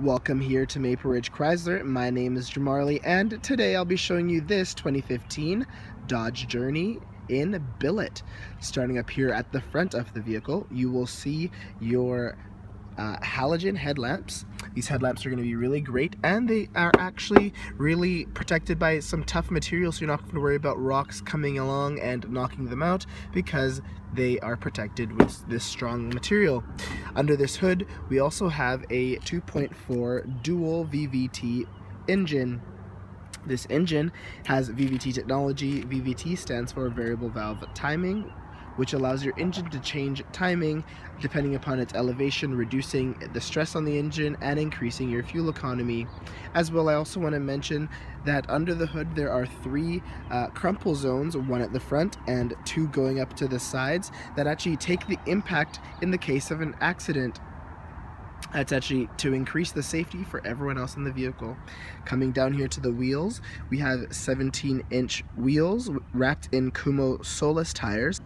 Welcome here to Maple Ridge Chrysler. My name is Jamarley, and today I'll be showing you this 2015 Dodge Journey in billet. Starting up here at the front of the vehicle, you will see your halogen headlamps. These headlamps are going to be really great, and they are actually really protected by some tough material, so you're not going to worry about rocks coming along and knocking them out because they are protected with this strong material. Under this hood, we also have a 2.4 DUAL VVT engine. This engine has VVT technology. VVT stands for variable valve timing, which allows your engine to change timing depending upon its elevation, reducing the stress on the engine and increasing your fuel economy. As well, I also want to mention that under the hood there are 3 crumple zones, 1 at the front and 2 going up to the sides, that actually take the impact in the case of an accident. That's actually to increase the safety for everyone else in the vehicle. Coming down here to the wheels, we have 17-inch wheels wrapped in Kumo Solus tires.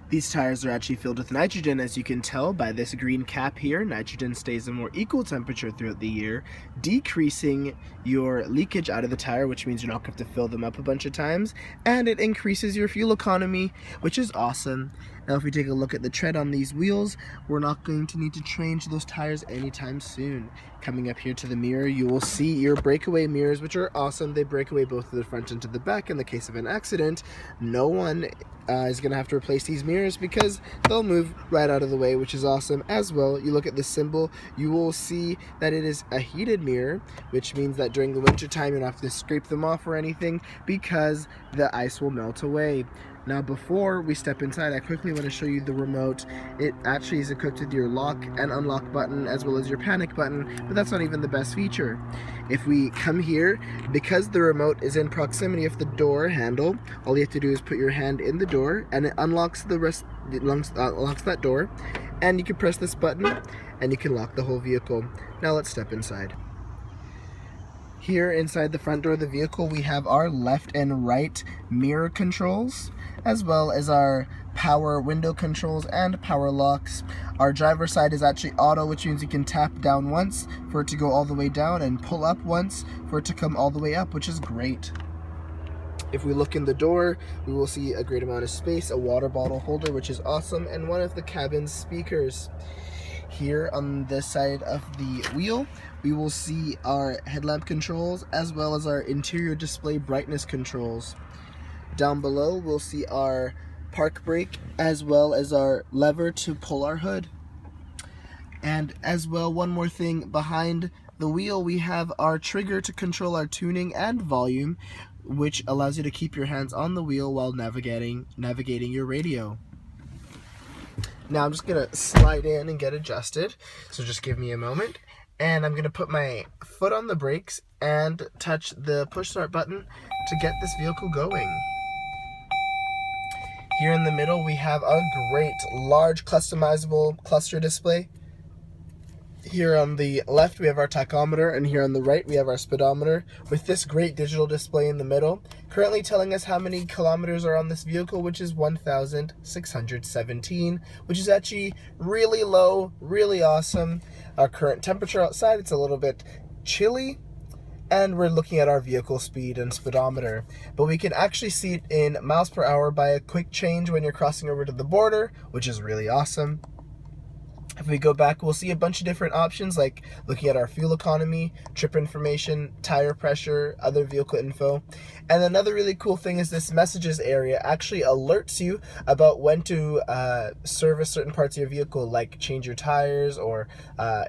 These tires are actually filled with nitrogen, as you can tell by this green cap here. Nitrogen stays a more equal temperature throughout the year, decreasing your leakage out of the tire, which means you're not going to have to fill them up a bunch of times, and it increases your fuel economy, which is awesome. Now if we take a look at the tread on these wheels, we're not going to need to change those tires anytime soon. Coming up here to the mirror, you will see your breakaway mirrors, which are awesome. They break away both to the front and to the back in the case of an accident. No one is going to have to replace these mirrors because they'll move right out of the way, which is awesome. As well, you look at the symbol, you will see that it is a heated mirror, which means that during the winter time you don't have to scrape them off or anything because the ice will melt away. Now before we step inside, I quickly want to show you the remote. It actually is equipped with your lock and unlock button as well as your panic button, but that's not even the best feature. If we come here, because the remote is in proximity of the door handle, all you have to do is put your hand in the door and it unlocks the rest, locks that door, and you can press this button and you can lock the whole vehicle. Now let's step inside. Here inside the front door of the vehicle, we have our left and right mirror controls, as well as our power window controls and power locks. Our driver's side is actually auto, which means you can tap down once for it to go all the way down and pull up once for it to come all the way up, which is great. If we look in the door, we will see a great amount of space, a water bottle holder, which is awesome, and one of the cabin's speakers. Here on this side of the wheel, we will see our headlamp controls as well as our interior display brightness controls. Down below, we'll see our park brake as well as our lever to pull our hood. And as well, one more thing, behind the wheel we have our trigger to control our tuning and volume, which allows you to keep your hands on the wheel while navigating your radio. Now I'm just going to slide in and get adjusted, so just give me a moment. And I'm going to put my foot on the brakes and touch the push start button to get this vehicle going. Here in the middle we have a great large customizable cluster display. Here on the left we have our tachometer, and here on the right we have our speedometer with this great digital display in the middle, currently telling us how many kilometers are on this vehicle, which is 1,617, which is actually really low, really awesome. Our current temperature outside, it's a little bit chilly, and we're looking at our vehicle speed and speedometer, but we can actually see it in miles per hour by a quick change when you're crossing over to the border, which is really awesome. If we go back, we'll see a bunch of different options, like looking at our fuel economy, trip information, tire pressure, other vehicle info. And another really cool thing is this messages area actually alerts you about when to service certain parts of your vehicle, like change your tires or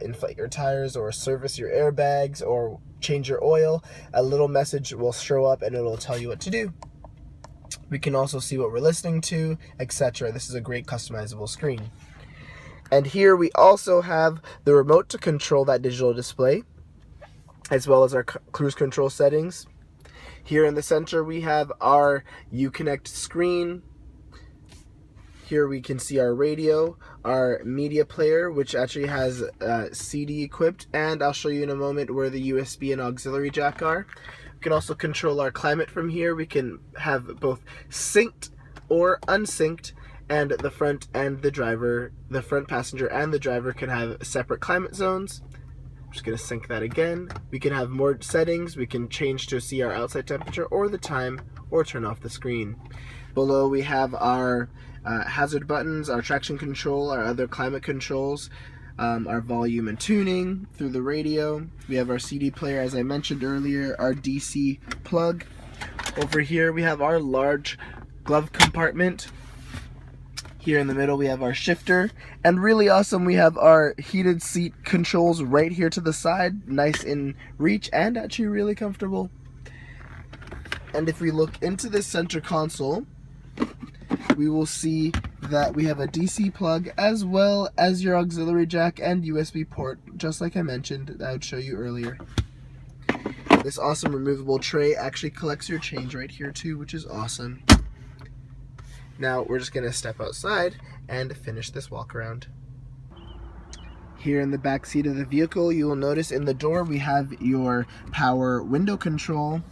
inflate your tires or service your airbags or change your oil. A little message will show up and it'll tell you what to do. We can also see what we're listening to, etc. This is a great customizable screen. And here we also have the remote to control that digital display, as well as our cruise control settings. Here in the center we have our Uconnect screen. Here we can see our radio, our media player, which actually has CD equipped, and I'll show you in a moment where the USB and auxiliary jack are. We can also control our climate from here. We can have both synced or unsynced, and the front passenger and the driver can have separate climate zones. Just gonna sync that again. We can have more settings. We can change to see our outside temperature or the time, or turn off the screen. Below we have our hazard buttons, our traction control, our other climate controls, our volume and tuning through the radio. We have our CD player, as I mentioned earlier, our DC plug. Over here we have our large glove compartment. Here in the middle we have our shifter, and really awesome, we have our heated seat controls right here to the side, nice in reach and actually really comfortable. And if we look into this center console, we will see that we have a DC plug as well as your auxiliary jack and USB port, just like I mentioned that I would show you earlier. This awesome removable tray actually collects your change right here too, which is awesome. Now we're just gonna step outside and finish this walk around. Here in the back seat of the vehicle, you will notice in the door we have your power window control,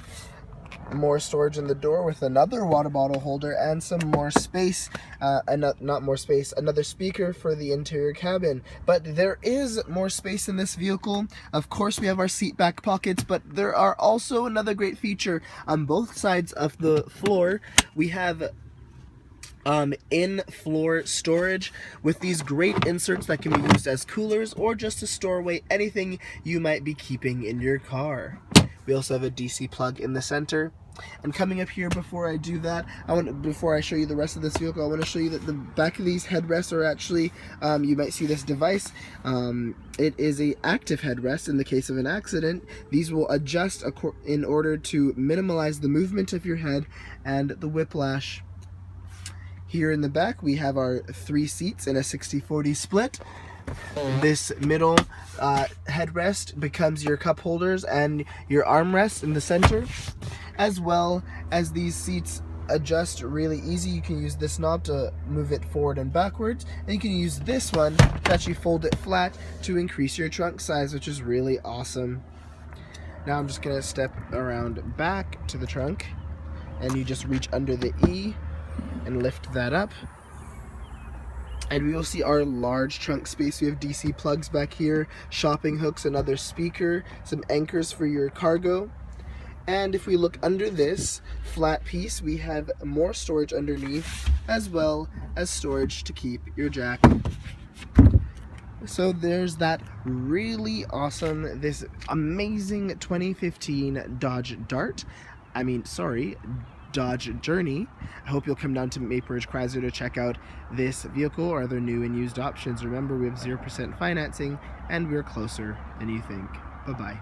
more storage in the door with another water bottle holder and some more space, not more space, another speaker for the interior cabin. But there is more space in this vehicle. Of course we have our seat back pockets, but there are also another great feature on both sides of the floor. We have in-floor storage with these great inserts that can be used as coolers or just to store away anything you might be keeping in your car. We also have a DC plug in the center. And coming up here, before I do that, before I show you the rest of this vehicle, I want to show you that the back of these headrests are actually, you might see this device. It is a active headrest in the case of an accident. These will adjust in order to minimize the movement of your head and the whiplash. Here in the back we have our 3 seats in a 60-40 split. This middle headrest becomes your cup holders and your armrest in the center, as well as these seats adjust really easy. You can use this knob to move it forward and backwards, and you can use this one to actually fold it flat to increase your trunk size, which is really awesome. Now I'm just gonna step around back to the trunk, and you just reach under the E and lift that up, and we will see our large trunk space. We have DC plugs back here, shopping hooks, another speaker, some anchors for your cargo. And if we look under this flat piece, we have more storage underneath, as well as storage to keep your jack. So there's that really awesome, this amazing 2015 Dodge Journey. I hope you'll come down to Maple Ridge Chrysler to check out this vehicle or other new and used options. Remember, we have 0% financing and we're closer than you think. Bye-bye.